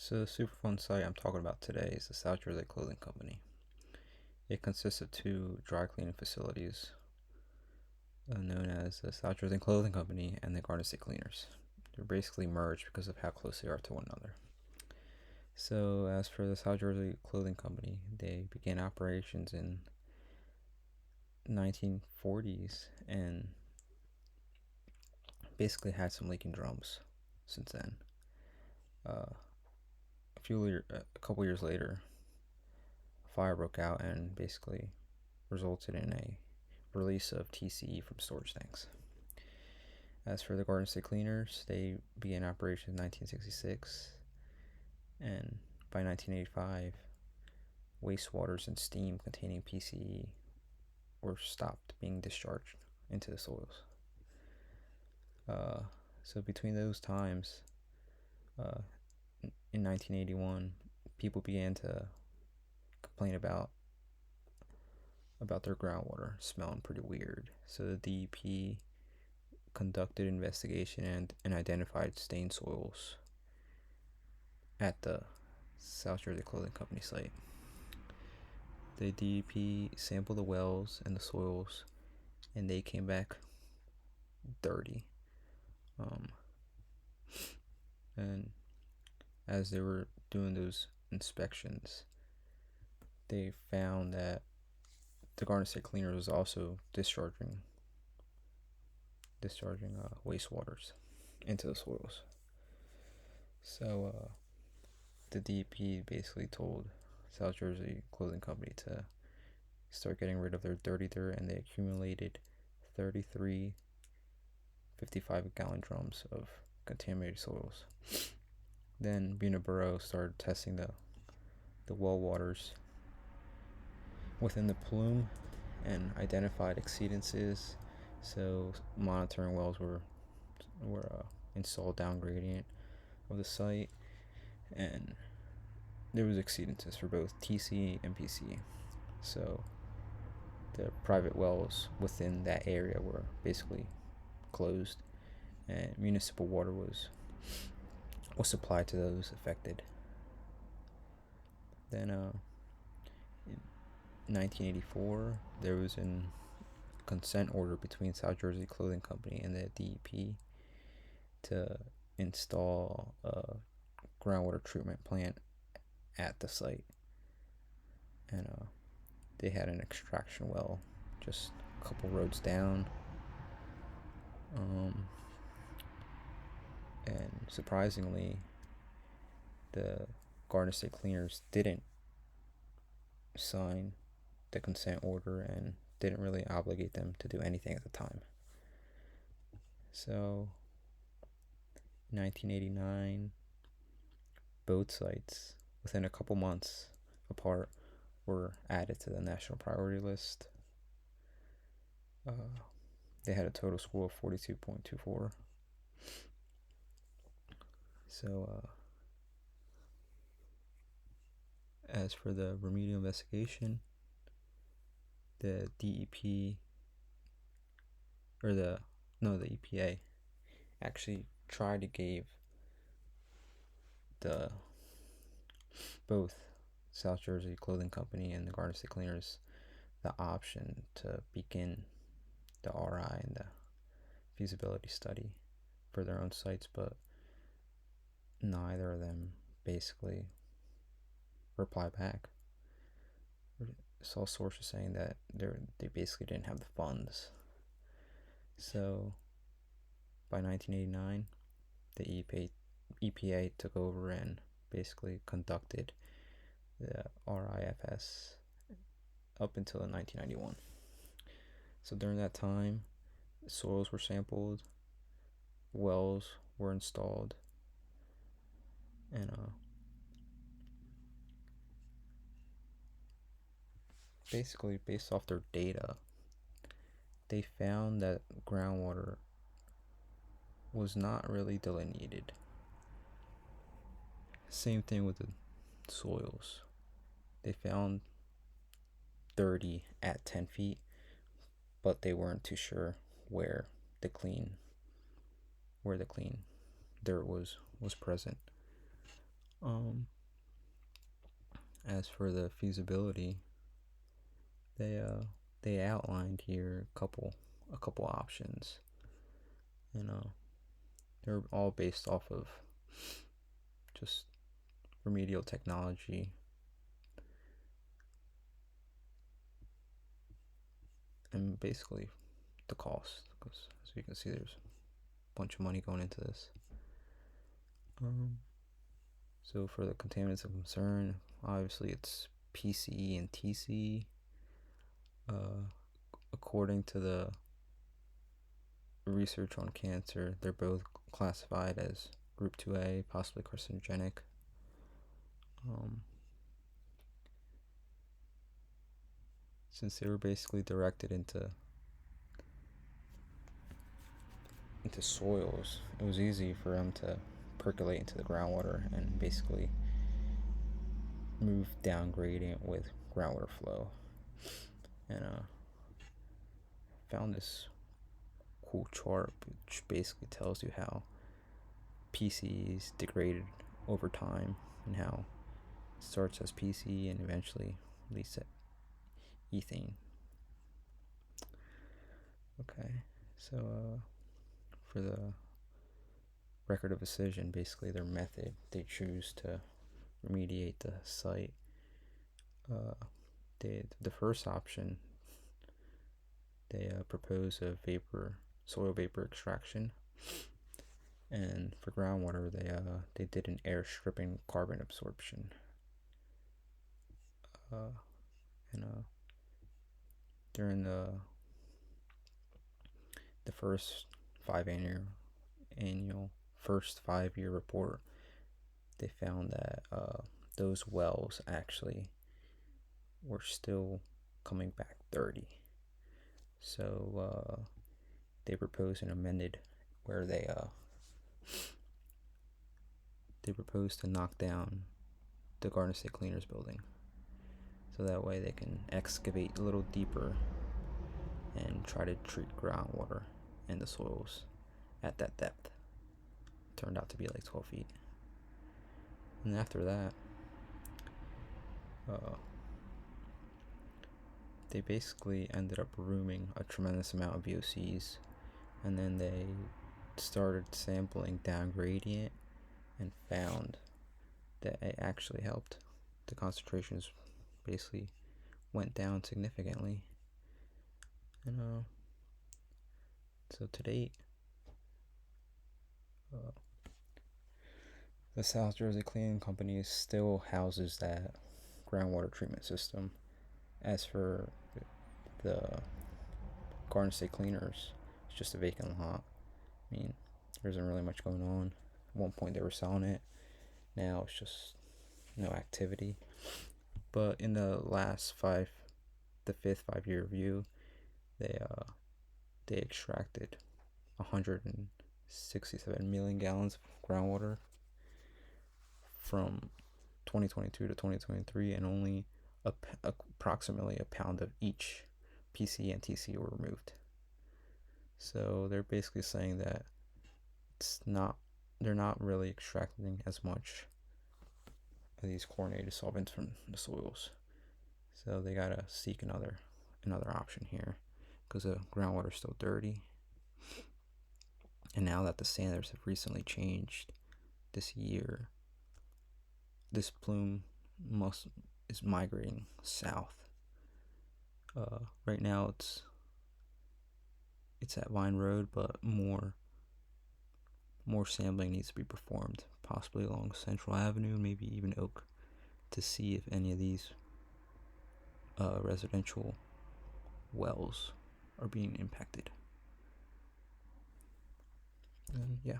So the Superfund site I'm talking about today is the South Jersey Clothing Company. It consists of two dry cleaning facilities known as the South Jersey Clothing Company and the Garden State Cleaners. They're basically merged because of how close they are to one another. So as for the South Jersey Clothing Company, they began operations in 1940s and basically had some leaking drums since then. A couple years later, a fire broke out and basically resulted in a release of TCE from storage tanks. As for the Garden State Cleaners, they began operation in 1966, and by 1985, wastewaters and steam containing PCE were stopped being discharged into the soils. So between those times, in 1981, people began to complain about their groundwater smelling pretty weird. So the DEP conducted investigation and identified stained soils at the South Jersey Clothing Company site. The DEP sampled the wells and the soils, and they came back dirty. And as they were doing those inspections, they found that the Garden State Cleaner was also discharging wastewaters into the soils. So the DEP basically told South Jersey Clothing Company to start getting rid of their dirty dirt, and they accumulated 33 55-gallon drums of contaminated soils. Then Buena Borough started testing the well waters within the plume and identified exceedances. So monitoring wells were installed down gradient of the site, and there was exceedances for both TCE and PCE. So the private wells within that area were basically closed, and municipal water was supplied to those affected. Then in 1984, there was a consent order between South Jersey Clothing Company and the DEP to install a groundwater treatment plant at the site, and they had an extraction well just a couple roads down. And surprisingly, the Garden State Cleaners didn't sign the consent order and didn't really obligate them to do anything at the time. So, in 1989, both sites, within a couple months apart, were added to the national priority list. They had a total score of 42.24. So, as for the remedial investigation, the DEP, the EPA actually tried to give both South Jersey Clothing Company and the Garden State Cleaners the option to begin the RI and the feasibility study for their own sites, but neither of them basically reply back. I saw sources saying that they basically didn't have the funds. So by 1989, the EPA took over and basically conducted the RIFS up until 1991. So during that time, soils were sampled, wells were installed, and basically based off their data, they found that groundwater was not really delineated. Same thing with the soils. They found 30 at 10 feet, but they weren't too sure where the clean dirt was present. Um, as for the feasibility, they they outlined here a couple options, and they're all based off of just remedial technology and basically the cost, because as you can see, there's a bunch of money going into this. So for the contaminants of concern, obviously it's PCE and TCE. According to the research on cancer, they're both classified as group 2A, possibly carcinogenic. Since they were basically directed into soils, it was easy for them to percolate into the groundwater and basically move down gradient with groundwater flow. And found this cool chart which basically tells you how PCs degraded over time and how it starts as PC and eventually leads to ethane. Okay, so for the record of decision, basically their method they choose to remediate the site. The first option, they propose a soil vapor extraction, and for groundwater they did an air stripping carbon absorption. And during the first 5-year report, they found that those wells actually were still coming back dirty. So they proposed an amended where they proposed to knock down the Garden State Cleaners building, so that way they can excavate a little deeper and try to treat groundwater and the soils at that depth. It turned out to be like 12 feet. And after that, they basically ended up rooming a tremendous amount of VOCs, and then they started sampling down gradient and found that it actually helped. The concentrations basically went down significantly. And so to date, the South Jersey Cleaning Company still houses that groundwater treatment system. As for the Garden State Cleaners, it's just a vacant lot. I mean, there isn't really much going on. At one point they were selling it. Now it's just no activity. But in the fifth 5-year review, they extracted 167 million gallons of groundwater from 2022 to 2023, and only approximately a pound of each PC and TC were removed. So they're basically saying that they're not really extracting as much of these chlorinated solvents from the soils. So they gotta seek another option here, because the groundwater is still dirty. And now that the standards have recently changed this year, this plume is migrating south. Right now it's at Vine Road, but more sampling needs to be performed, possibly along Central Avenue, maybe even Oak, to see if any of these residential wells are being impacted. And yeah.